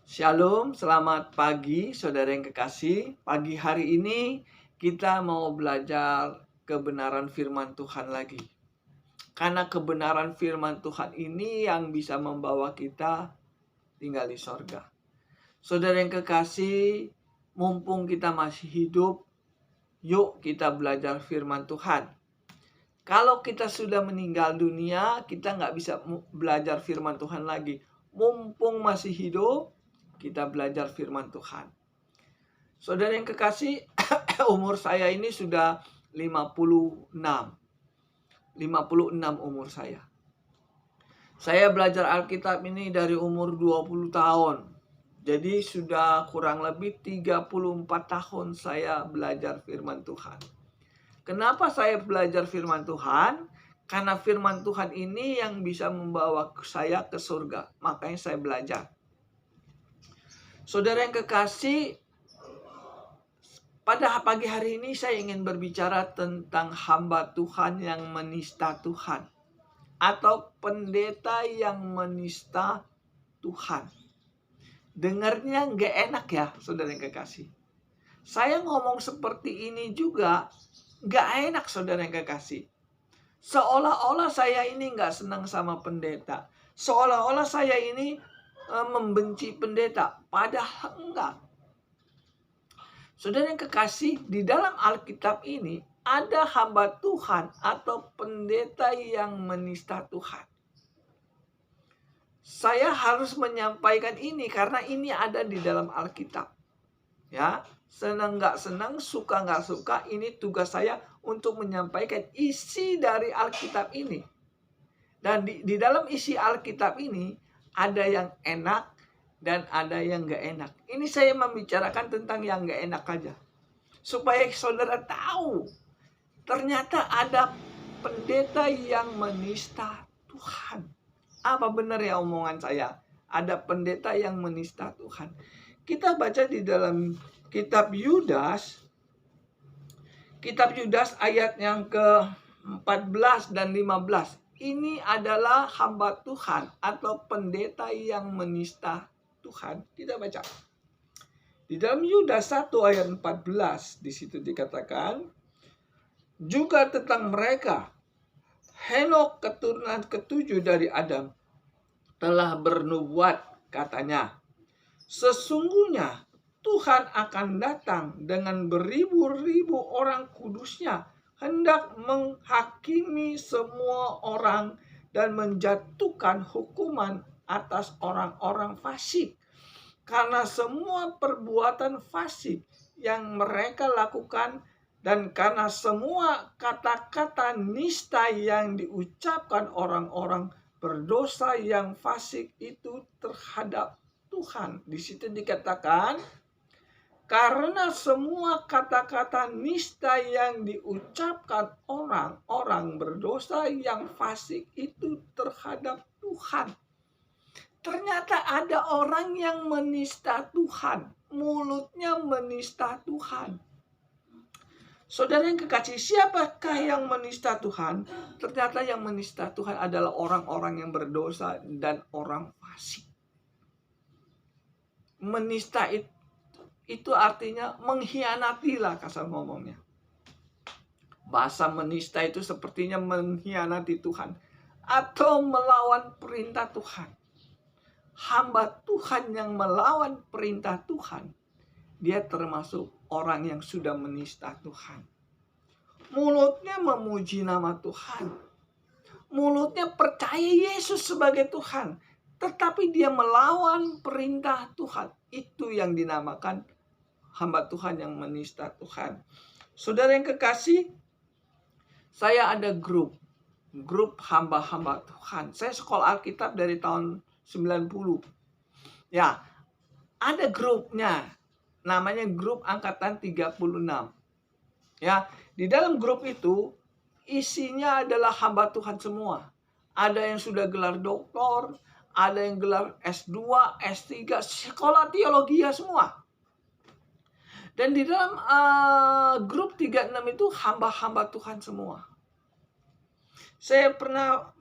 Shalom, selamat pagi saudara yang kekasih. Pagi hari ini kita mau belajar kebenaran firman Tuhan lagi. Karena kebenaran firman Tuhan ini yang bisa membawa kita tinggal di sorga. Saudara yang kekasih, mumpung kita masih hidup, yuk kita belajar firman Tuhan. Kalau kita sudah meninggal dunia, kita nggak bisa belajar firman Tuhan lagi. Mumpung masih hidup, kita belajar firman Tuhan. Saudara yang kekasih, umur saya ini sudah 56. 56 umur saya. Saya belajar Alkitab ini dari umur 20 tahun. Jadi sudah kurang lebih 34 tahun saya belajar firman Tuhan. Kenapa saya belajar firman Tuhan? Karena firman Tuhan ini yang bisa membawa saya ke surga. Makanya saya belajar. Saudara yang kekasih, pada pagi hari ini saya ingin berbicara tentang hamba Tuhan yang menista Tuhan. Atau pendeta yang menista Tuhan. Dengarnya nggak enak ya, saudara yang kekasih. Saya ngomong seperti ini juga nggak enak, saudara yang kekasih. Seolah-olah saya ini nggak senang sama pendeta. Seolah-olah saya ini membenci pendeta. Padahal enggak. Saudara yang kekasih, di dalam Alkitab ini ada hamba Tuhan atau pendeta yang menista Tuhan. Saya harus menyampaikan ini karena ini ada di dalam Alkitab. Ya, senang nggak senang, suka nggak suka, ini tugas saya untuk menyampaikan isi dari Alkitab ini. Dan di dalam isi Alkitab ini ada yang enak dan ada yang nggak enak. Ini saya membicarakan tentang yang nggak enak aja. Supaya saudara tahu, ternyata ada pendeta yang menista Tuhan. Apa benar ya omongan saya? Ada pendeta yang menista Tuhan. Kita baca di dalam kitab Yudas. Kitab Yudas ayat yang ke-14 dan 15. Ini adalah hamba Tuhan atau pendeta yang menista Tuhan. Kita baca. Di dalam Yudas 1 ayat 14, di situ dikatakan, juga tentang mereka, Henok keturunan ketujuh dari Adam telah bernubuat, katanya, sesungguhnya Tuhan akan datang dengan beribu-ribu orang kudusnya, hendak menghakimi semua orang dan menjatuhkan hukuman atas orang-orang fasik. Karena semua perbuatan fasik yang mereka lakukan dan karena semua kata-kata nista yang diucapkan orang-orang berdosa yang fasik itu terhadap Tuhan. Di situ dikatakan, karena semua kata-kata nista yang diucapkan orang-orang berdosa yang fasik itu terhadap Tuhan. Ternyata ada orang yang menista Tuhan. Mulutnya menista Tuhan. Saudara yang kekasih, siapakah yang menista Tuhan? Ternyata yang menista Tuhan adalah orang-orang yang berdosa dan orang fasik. Menista itu artinya mengkhianatilah, kasar ngomongnya. Bahasa menista itu sepertinya mengkhianati Tuhan atau melawan perintah Tuhan. Hamba Tuhan yang melawan perintah Tuhan, dia termasuk orang yang sudah menista Tuhan. Mulutnya memuji nama Tuhan. Mulutnya percaya Yesus sebagai Tuhan. Tetapi dia melawan perintah Tuhan. Itu yang dinamakan hamba Tuhan yang menista Tuhan. Saudara yang kekasih, saya ada grup hamba-hamba Tuhan. Saya sekolah Alkitab dari tahun 90. Ya, ada grupnya. Namanya grup angkatan 36. Ya, di dalam grup itu isinya adalah hamba Tuhan semua. Ada yang sudah gelar doktor, ada yang gelar S2, S3, sekolah teologi semua. Dan di dalam grup 36 itu hamba-hamba Tuhan semua. Saya pernah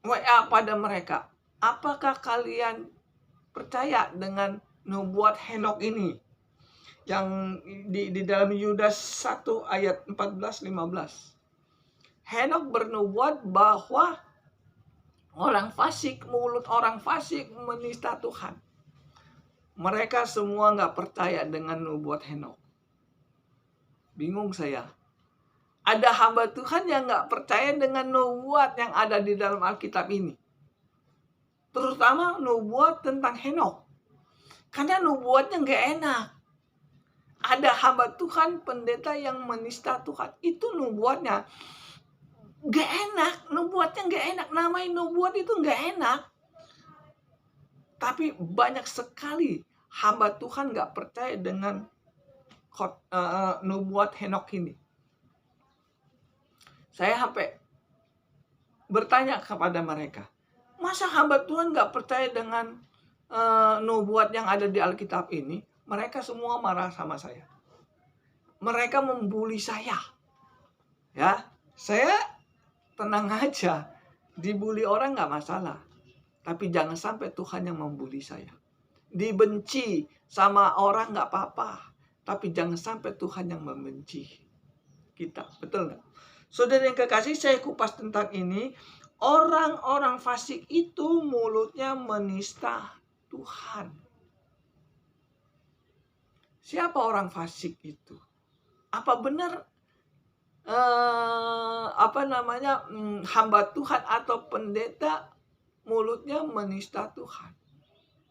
WA pada mereka, apakah kalian percaya dengan nubuat Henokh ini yang di dalam Yudas 1 ayat 14-15. Henokh bernubuat bahwa mulut orang fasik menista Tuhan. Mereka semua nggak percaya dengan nubuat Henokh. Bingung saya. Ada hamba Tuhan yang nggak percaya dengan nubuat yang ada di dalam Alkitab ini. Terutama nubuat tentang Henokh. Karena nubuatnya nggak enak. Ada hamba Tuhan, pendeta yang menista Tuhan. Itu nubuatnya nggak enak. Nubuatnya nggak enak. Namanya nubuat itu nggak enak. Tapi banyak sekali hamba Tuhan nggak percaya dengan nubuat Henokh ini. Saya sampai bertanya kepada mereka, masa hamba Tuhan nggak percaya dengan nubuat yang ada di Alkitab ini? Mereka semua marah sama saya. Mereka membuli saya. Ya, saya tenang aja. Dibully orang nggak masalah. Tapi jangan sampai Tuhan yang membuli saya. Dibenci sama orang nggak apa-apa. Tapi jangan sampai Tuhan yang membenci kita. Betul nggak? Saudara yang kekasih, saya kupas tentang ini. Orang-orang fasik itu mulutnya menista Tuhan. Siapa orang fasik itu? Apa benar hamba Tuhan atau pendeta mulutnya menista Tuhan?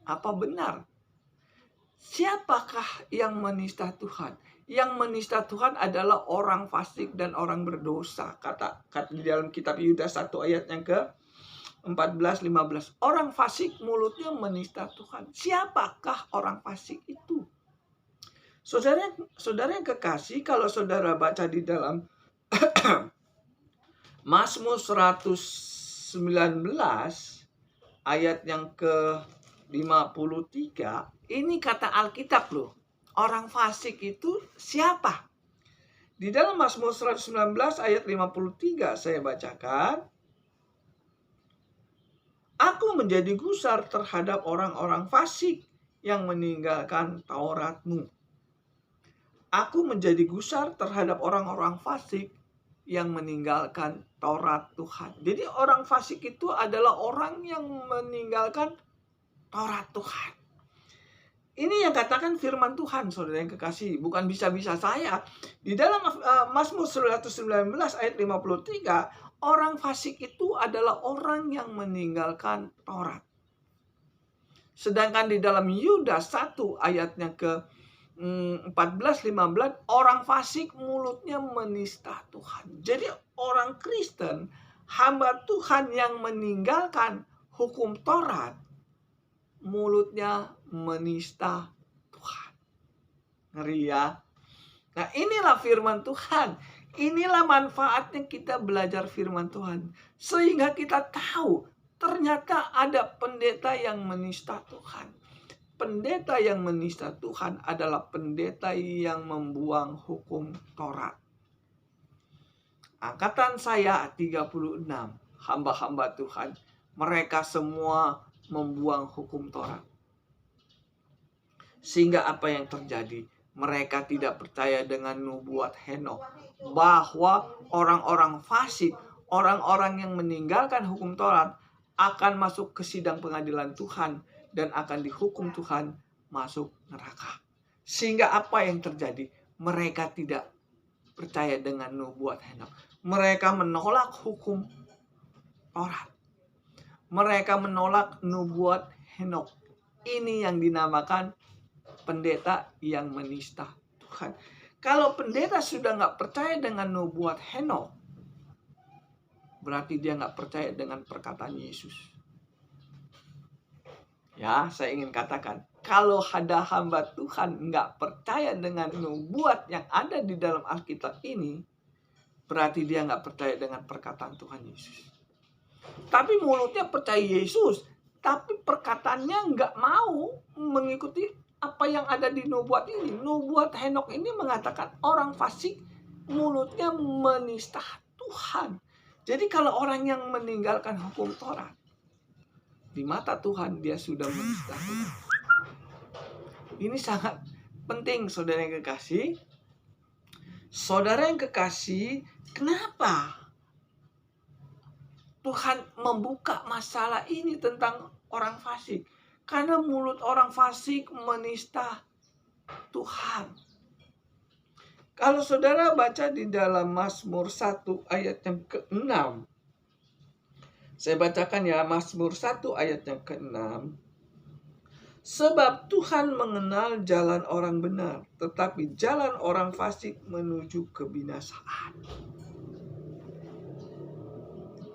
Apa benar? Siapakah yang menista Tuhan? Yang menista Tuhan adalah orang fasik dan orang berdosa. Kata di dalam kitab Yudas 1 ayat yang ke 14-15. Orang fasik mulutnya menista Tuhan. Siapakah orang fasik itu? Saudara yang kekasih, kalau saudara baca di dalam Mazmur 119 ayat yang ke 53, ini kata Alkitab loh. Orang fasik itu siapa? Di dalam Mazmur 119 ayat 53 saya bacakan. Aku menjadi gusar terhadap orang-orang fasik yang meninggalkan Taurat-Mu. Aku menjadi gusar terhadap orang-orang fasik yang meninggalkan Taurat Tuhan. Jadi orang fasik itu adalah orang yang meninggalkan Taurat Tuhan. Ini yang katakan firman Tuhan, saudara yang kekasih. Bukan bisa-bisa saya. Di dalam Mazmur 119 ayat 53, orang fasik itu adalah orang yang meninggalkan Taurat. Sedangkan di dalam Yudas 1 ayatnya ke 14-15, orang fasik mulutnya menista Tuhan. Jadi orang Kristen, hamba Tuhan yang meninggalkan hukum Taurat, mulutnya menista Tuhan. Ngeri ya. Nah, inilah firman Tuhan. Inilah manfaatnya kita belajar firman Tuhan. Sehingga kita tahu ternyata ada pendeta yang menista Tuhan. Pendeta yang menista Tuhan adalah pendeta yang membuang hukum Taurat. Angkatan saya 36, hamba-hamba Tuhan. Mereka semua membuang hukum Taurat. Sehingga apa yang terjadi? Mereka tidak percaya dengan nubuat Henokh. Bahwa orang-orang fasik, orang-orang yang meninggalkan hukum Taurat akan masuk ke sidang pengadilan Tuhan dan akan dihukum Tuhan masuk neraka. Sehingga apa yang terjadi? Mereka tidak percaya dengan nubuat Henokh. Mereka menolak hukum Taurat. Mereka menolak nubuat Henokh. Ini yang dinamakan pendeta yang menista Tuhan. Kalau pendeta sudah nggak percaya dengan nubuat Henokh, berarti dia nggak percaya dengan perkataan Yesus. Ya, saya ingin katakan, kalau ada hamba Tuhan nggak percaya dengan nubuat yang ada di dalam Alkitab ini, berarti dia nggak percaya dengan perkataan Tuhan Yesus. Tapi mulutnya percaya Yesus, tapi perkataannya nggak mau mengikuti apa yang ada di nubuat ini. Nubuat Henokh ini mengatakan orang fasik mulutnya menista Tuhan. Jadi kalau orang yang meninggalkan hukum Taurat, di mata Tuhan dia sudah menista Tuhan. Ini sangat penting, saudara yang kekasih. Saudara yang kekasih, kenapa Tuhan membuka masalah ini tentang orang fasik? Karena mulut orang fasik menista Tuhan. Kalau saudara baca di dalam Mazmur 1 ayat yang ke-6. Saya bacakan ya, Mazmur 1 ayat yang ke-6. Sebab Tuhan mengenal jalan orang benar, tetapi jalan orang fasik menuju kebinasaan.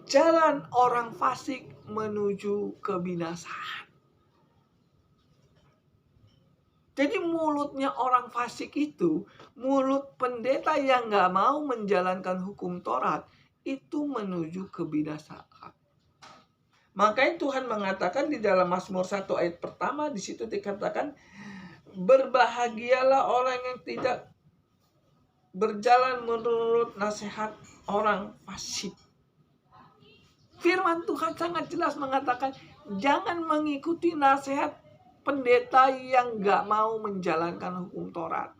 Jalan orang fasik menuju kebinasaan. Jadi mulutnya orang fasik itu, mulut pendeta yang gak mau menjalankan hukum Taurat, itu menuju kebinasaan. Makanya Tuhan mengatakan di dalam Mazmur 1 ayat pertama, di situ dikatakan, berbahagialah orang yang tidak berjalan menurut nasihat orang fasik. Firman Tuhan sangat jelas mengatakan, jangan mengikuti nasihat pendeta yang gak mau menjalankan hukum Taurat.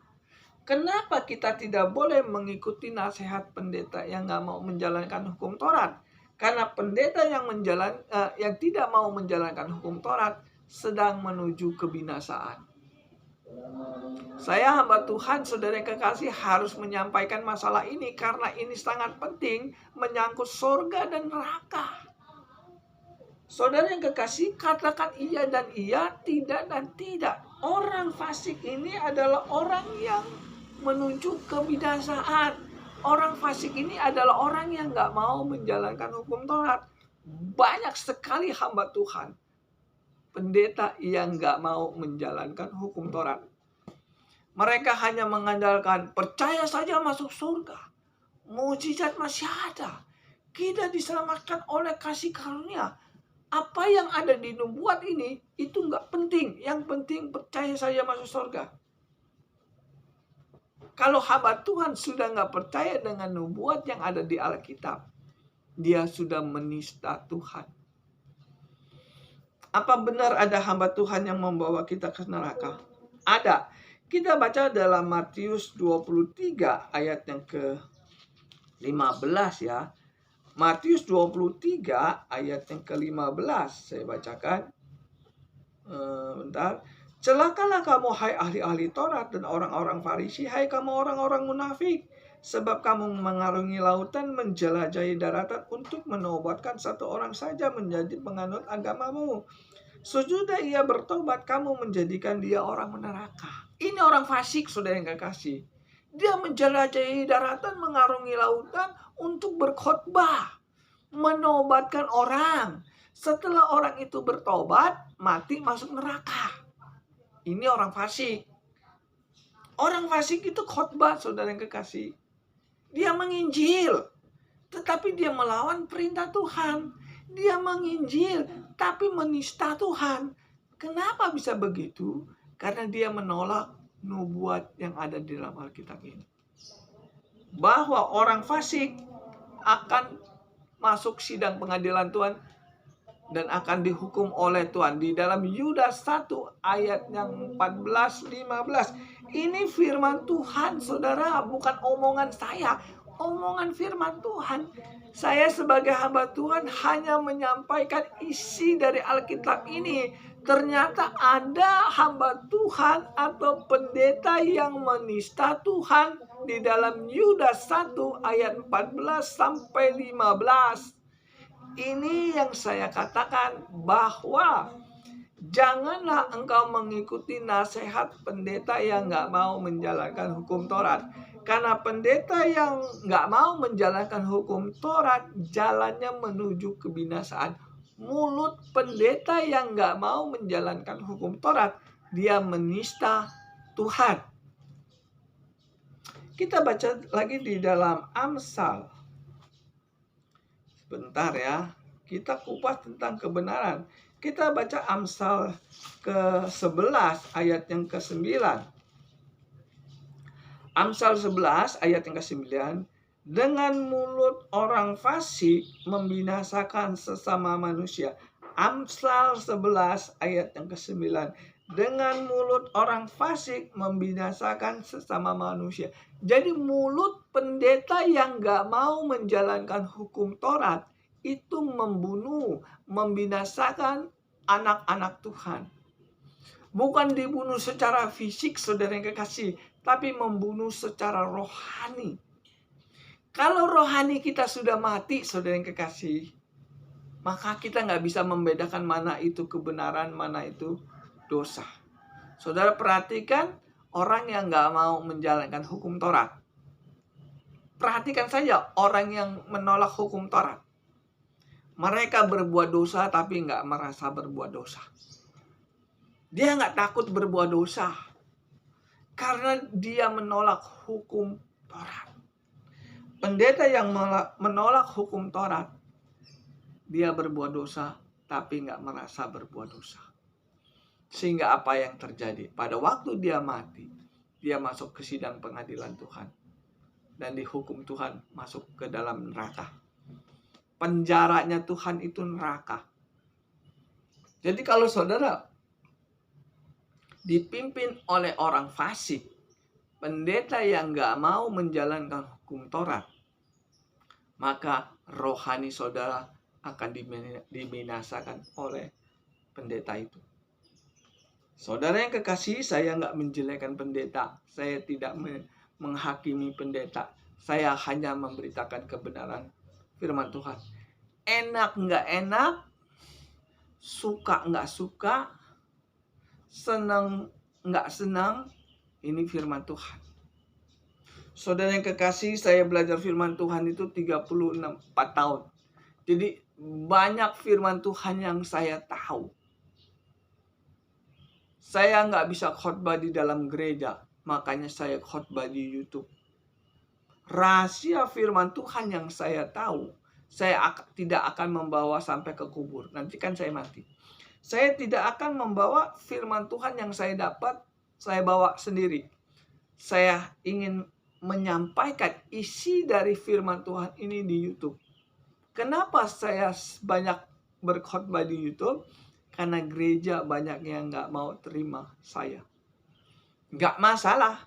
Kenapa kita tidak boleh mengikuti nasihat pendeta yang gak mau menjalankan hukum Taurat? Karena pendeta yang tidak mau menjalankan hukum Taurat sedang menuju kebinasaan. Saya hamba Tuhan, saudara yang kekasih, harus menyampaikan masalah ini karena ini sangat penting menyangkut surga dan neraka. Saudara yang kekasih, katakan iya dan iya, tidak dan tidak. Orang fasik ini adalah orang yang menuju kebinasaan. Orang fasik ini adalah orang yang gak mau menjalankan hukum Taurat. Banyak sekali hamba Tuhan, pendeta yang gak mau menjalankan hukum Taurat. Mereka hanya mengandalkan percaya saja masuk surga. Mukjizat masih ada. Kita diselamatkan oleh kasih karunia. Apa yang ada di nubuat ini itu nggak penting. Yang penting percaya saja masuk surga. Kalau hamba Tuhan sudah nggak percaya dengan nubuat yang ada di Alkitab, dia sudah menista Tuhan. Apa benar ada hamba Tuhan yang membawa kita ke neraka? Ada. Kita baca dalam Matius 23 ayat yang ke-15 ya. Matius 23 ayat yang ke-15. Saya bacakan. Bentar. Celakalah kamu hai ahli-ahli Taurat dan orang-orang Farisi, hai kamu orang-orang munafik. Sebab kamu mengarungi lautan, menjelajahi daratan untuk menobatkan satu orang saja menjadi penganut agamamu. Sesudah ia bertobat, kamu menjadikan dia orang neraka. Ini orang fasik, saudara yang kekasih. Dia menjelajahi daratan, mengarungi lautan untuk berkhotbah, menobatkan orang. Setelah orang itu bertobat, mati masuk neraka. Ini orang fasik. Orang fasik itu khotbah, saudara yang kekasih. Dia menginjil, tetapi dia melawan perintah Tuhan. Dia menginjil, tapi menista Tuhan. Kenapa bisa begitu? Karena dia menolak nubuat yang ada di dalam Alkitab ini. Bahwa orang fasik akan masuk sidang pengadilan Tuhan dan akan dihukum oleh Tuhan. Di dalam Yudas 1 ayat yang 14-15. Ini firman Tuhan, saudara, bukan omongan saya. Omongan firman Tuhan. Saya sebagai hamba Tuhan hanya menyampaikan isi dari Alkitab ini. Ternyata ada hamba Tuhan atau pendeta yang menista Tuhan di dalam Yudas 1 ayat 14-15. Ini yang saya katakan bahwa janganlah engkau mengikuti nasihat pendeta yang gak mau menjalankan hukum Taurat. Karena pendeta yang gak mau menjalankan hukum Taurat, jalannya menuju kebinasaan. Mulut pendeta yang gak mau menjalankan hukum Taurat, dia menista Tuhan. Kita baca lagi di dalam Amsal. Bentar ya, kita kupas tentang kebenaran. Kita baca Amsal ke-11 ayat yang ke-9. Amsal 11 ayat yang ke-9. Dengan mulut orang fasik membinasakan sesama manusia. Amsal 11 ayat yang ke-9. Dengan mulut orang fasik membinasakan sesama manusia. Jadi mulut pendeta yang gak mau menjalankan hukum Taurat itu membunuh, membinasakan anak-anak Tuhan. Bukan dibunuh secara fisik, saudara yang kekasih, tapi membunuh secara rohani. Kalau rohani kita sudah mati, saudara yang kekasih, maka kita nggak bisa membedakan mana itu kebenaran, mana itu dosa. Saudara perhatikan orang yang nggak mau menjalankan hukum Taurat. Perhatikan saja orang yang menolak hukum Taurat. Mereka berbuat dosa tapi nggak merasa berbuat dosa. Dia nggak takut berbuat dosa karena dia menolak hukum Taurat. Pendeta yang menolak hukum Taurat, dia berbuat dosa tapi nggak merasa berbuat dosa. Sehingga apa yang terjadi? Pada waktu dia mati, dia masuk ke sidang pengadilan Tuhan. Dan dihukum Tuhan masuk ke dalam neraka. Penjaranya Tuhan itu neraka. Jadi kalau saudara dipimpin oleh orang fasik, pendeta yang nggak mau menjalankan hukum Taurat, maka rohani saudara akan dibinasakan oleh pendeta itu. Saudara yang kekasih, saya nggak menjelekkan pendeta. Saya tidak menghakimi pendeta. Saya hanya memberitakan kebenaran firman Tuhan. Enak nggak enak, suka nggak suka, senang nggak senang, ini firman Tuhan. Saudara yang kekasih, saya belajar firman Tuhan itu 34 tahun. Jadi banyak firman Tuhan yang saya tahu. Saya nggak bisa khotbah di dalam gereja, makanya saya khotbah di YouTube. Rahasia firman Tuhan yang saya tahu, saya tidak akan membawa sampai ke kubur. Nanti kan saya mati. Saya tidak akan membawa firman Tuhan yang saya dapat, saya bawa sendiri. Saya ingin menyampaikan isi dari firman Tuhan ini di YouTube. Kenapa saya banyak berkhotbah di YouTube? Karena gereja banyak yang nggak mau terima saya. Nggak masalah.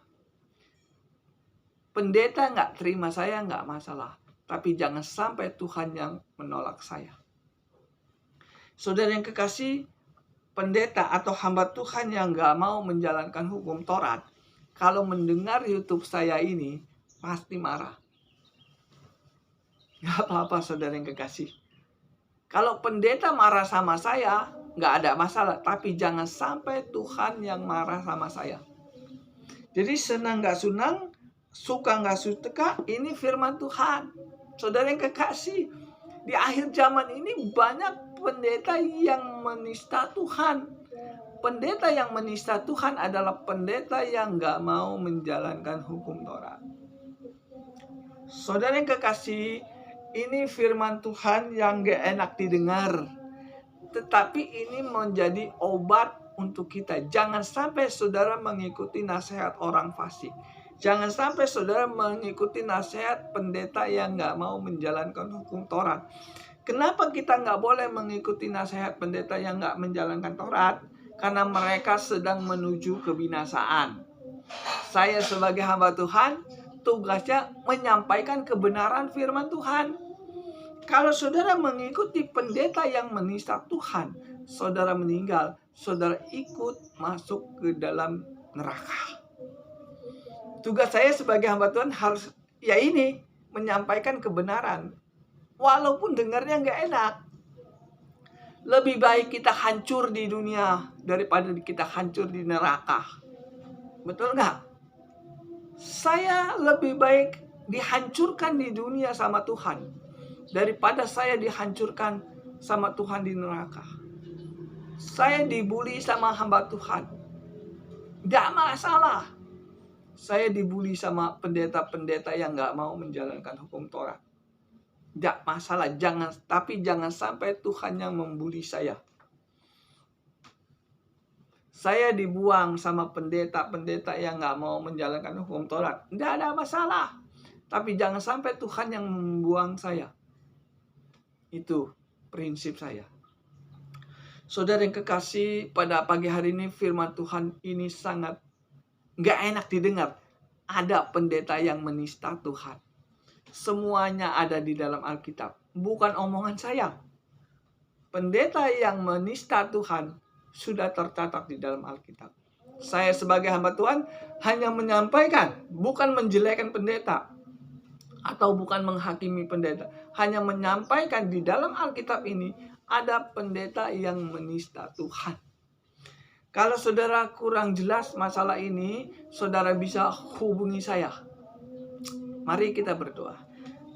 Pendeta nggak terima saya nggak masalah. Tapi jangan sampai Tuhan yang menolak saya. Saudara yang kekasih, pendeta atau hamba Tuhan yang nggak mau menjalankan hukum Taurat, kalau mendengar YouTube saya ini, pasti marah. Nggak apa-apa saudara yang kekasih. Kalau pendeta marah sama saya, nggak ada masalah. Tapi jangan sampai Tuhan yang marah sama saya. Jadi senang nggak senang, suka nggak suka, ini firman Tuhan. Saudara yang kekasih, di akhir zaman ini banyak pendeta yang menista Tuhan. Pendeta yang menista Tuhan adalah pendeta yang nggak mau menjalankan hukum Taurat. Saudara yang kekasih, ini firman Tuhan yang gak enak didengar. Tetapi ini menjadi obat untuk kita. Jangan sampai saudara mengikuti nasihat orang fasik. Jangan sampai saudara mengikuti nasihat pendeta yang gak mau menjalankan hukum Taurat. Kenapa kita gak boleh mengikuti nasihat pendeta yang gak menjalankan Taurat? Karena mereka sedang menuju kebinasaan. Saya sebagai hamba Tuhan, tugasnya menyampaikan kebenaran firman Tuhan. Kalau saudara mengikuti pendeta yang menista Tuhan, saudara meninggal, saudara ikut masuk ke dalam neraka. Tugas saya sebagai hamba Tuhan harus menyampaikan kebenaran. Walaupun dengarnya nggak enak. Lebih baik kita hancur di dunia daripada kita hancur di neraka. Betul nggak? Saya lebih baik dihancurkan di dunia sama Tuhan daripada saya dihancurkan sama Tuhan di neraka. Saya dibully sama hamba Tuhan, nggak masalah. Saya dibully sama pendeta-pendeta yang nggak mau menjalankan hukum Taurat, nggak masalah. Tapi jangan sampai Tuhan yang membuli saya. Saya dibuang sama pendeta-pendeta yang nggak mau menjalankan hukum Taurat, nggak ada masalah. Tapi jangan sampai Tuhan yang membuang saya. Itu prinsip saya. Saudara yang kekasih, pada pagi hari ini firman Tuhan ini sangat nggak enak didengar. Ada pendeta yang menista Tuhan. Semuanya ada di dalam Alkitab. Bukan omongan saya. Pendeta yang menista Tuhan sudah tercatat di dalam Alkitab. Saya sebagai hamba Tuhan hanya menyampaikan, bukan menjelekkan pendeta atau bukan menghakimi pendeta. Hanya menyampaikan di dalam Alkitab ini ada pendeta yang menista Tuhan. Kalau saudara kurang jelas masalah ini, saudara bisa hubungi saya. Mari kita berdoa.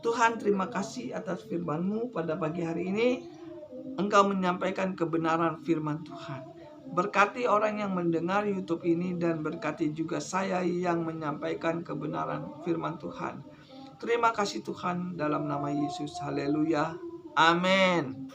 Tuhan, terima kasih atas firman-Mu pada pagi hari ini. Engkau menyampaikan kebenaran firman Tuhan. Berkati orang yang mendengar YouTube ini dan berkati juga saya yang menyampaikan kebenaran firman Tuhan. Terima kasih Tuhan, dalam nama Yesus. Haleluya. Amin.